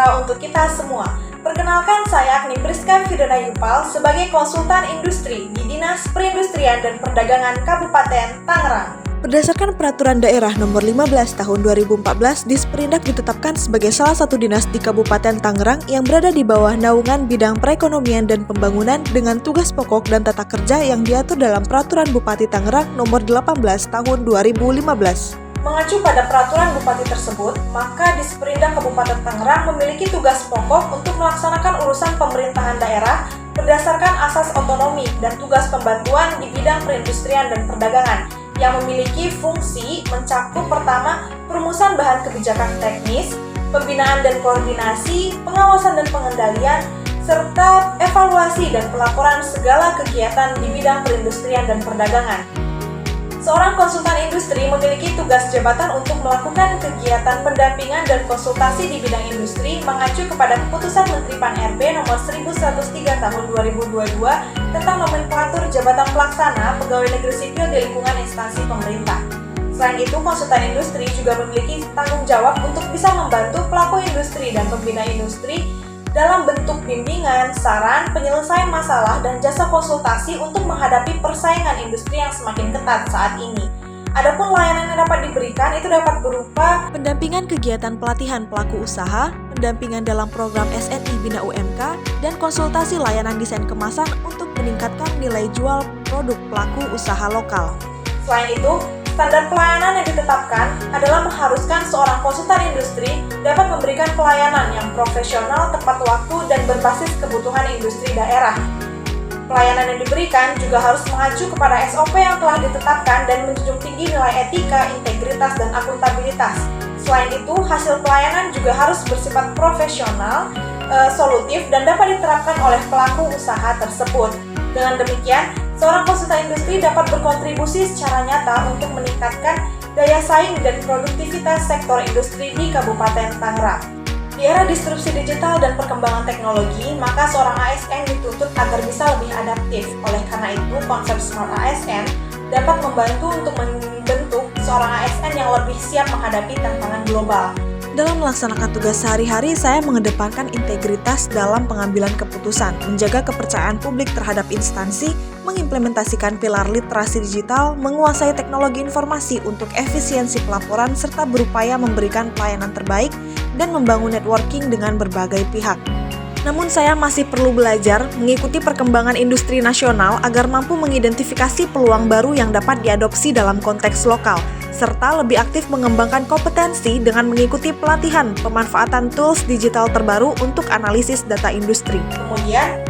sejahtera untuk kita semua. Perkenalkan, saya Agni Priska Firdana Yupal sebagai konsultan industri di Dinas Perindustrian dan Perdagangan Kabupaten Tangerang. Berdasarkan Peraturan Daerah Nomor 15 Tahun 2014, Disperindak ditetapkan sebagai salah satu dinas di Kabupaten Tangerang yang berada di bawah naungan bidang perekonomian dan pembangunan dengan tugas pokok dan tata kerja yang diatur dalam Peraturan Bupati Tangerang Nomor 18 Tahun 2015. Mengacu pada peraturan Bupati tersebut, maka Disperindak Kabupaten Tangerang memiliki tugas pokok untuk melaksanakan urusan pemerintahan daerah berdasarkan asas otonomi dan tugas pembantuan di bidang perindustrian dan perdagangan yang memiliki fungsi mencakup pertama, perumusan bahan kebijakan teknis, pembinaan dan koordinasi, pengawasan dan pengendalian, serta evaluasi dan pelaporan segala kegiatan di bidang perindustrian dan perdagangan. Seorang konsultan industri memiliki tugas jabatan untuk melakukan kegiatan pendampingan dan konsultasi di bidang industri mengacu kepada Keputusan Menteri Pan-RB Nomor 1103 Tahun 2022 tentang nomenklatur jabatan pelaksana pegawai negeri sipil di lingkungan instansi pemerintah. Selain itu, konsultan industri juga memiliki tanggung jawab untuk bisa membantu pelaku industri dan pembina industri dalam bentuk bimbingan, saran, penyelesaian masalah, dan jasa konsultasi untuk menghadapi persaingan industri yang semakin ketat saat ini. Adapun layanan yang dapat diberikan itu dapat berupa pendampingan kegiatan pelatihan pelaku usaha, pendampingan dalam program SNI Bina UMK, dan konsultasi layanan desain kemasan untuk meningkatkan nilai jual produk pelaku usaha lokal. Selain itu, standar pelayanan yang ditetapkan adalah mengharuskan seorang konsultan industri dapat memberikan pelayanan yang profesional, tepat waktu, dan berbasis kebutuhan industri daerah. Pelayanan yang diberikan juga harus mengacu kepada SOP yang telah ditetapkan dan menjunjung tinggi nilai etika, integritas, dan akuntabilitas. Selain itu, hasil pelayanan juga harus bersifat profesional, solutif, dan dapat diterapkan oleh pelaku usaha tersebut. Dengan demikian, seorang konsultan industri dapat berkontribusi secara nyata untuk meningkatkan daya saing dan produktivitas sektor industri di Kabupaten Tangerang. Di era disrupsi digital dan perkembangan teknologi, maka seorang ASN dituntut agar bisa lebih adaptif. Oleh karena itu, konsep Smart ASN dapat membantu untuk membentuk seorang ASN yang lebih siap menghadapi tantangan global. Dalam melaksanakan tugas sehari-hari, saya mengedepankan integritas dalam pengambilan keputusan, menjaga kepercayaan publik terhadap instansi, mengimplementasikan pilar literasi digital, menguasai teknologi informasi untuk efisiensi pelaporan, serta berupaya memberikan pelayanan terbaik dan membangun networking dengan berbagai pihak. Namun saya masih perlu belajar mengikuti perkembangan industri nasional agar mampu mengidentifikasi peluang baru yang dapat diadopsi dalam konteks lokal, serta lebih aktif mengembangkan kompetensi dengan mengikuti pelatihan pemanfaatan tools digital terbaru untuk analisis data industri. Kemudian,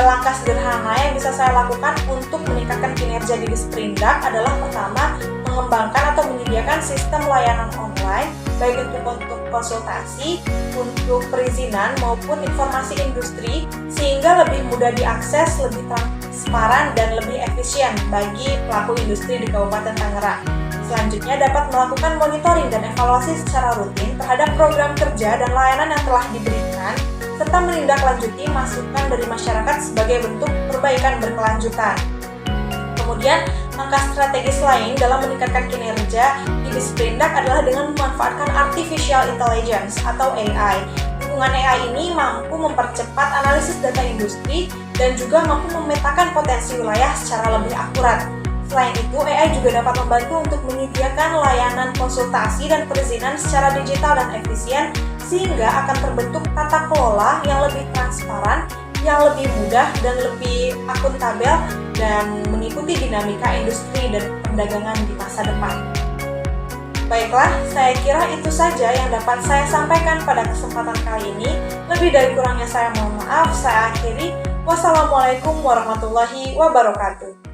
langkah sederhana yang bisa saya lakukan untuk meningkatkan kinerja di Disperindak adalah pertama, mengembangkan atau menyediakan sistem layanan online, baik untuk konsultasi, untuk perizinan maupun informasi industri, sehingga lebih mudah diakses, lebih transparan, dan lebih efisien bagi pelaku industri di Kabupaten Tangerang. Selanjutnya, dapat melakukan monitoring dan evaluasi secara rutin terhadap program kerja dan layanan yang telah diberikan, serta menindaklanjuti masukan dari masyarakat sebagai bentuk perbaikan berkelanjutan. Kemudian, langkah strategis lain dalam meningkatkan kinerja di Disperindak adalah dengan memanfaatkan Artificial Intelligence atau AI. Dukungan AI ini mampu mempercepat analisis data industri dan juga mampu memetakan potensi wilayah secara lebih akurat. Selain itu, AI juga dapat membantu untuk menyediakan layanan konsultasi dan perizinan secara digital dan efisien, sehingga akan terbentuk tata kelola yang lebih transparan, yang lebih mudah dan lebih akuntabel, dan mengikuti dinamika industri dan perdagangan di masa depan. Baiklah, saya kira itu saja yang dapat saya sampaikan pada kesempatan kali ini. Lebih dari kurangnya saya mohon maaf, saya akhiri. Wassalamualaikum warahmatullahi wabarakatuh.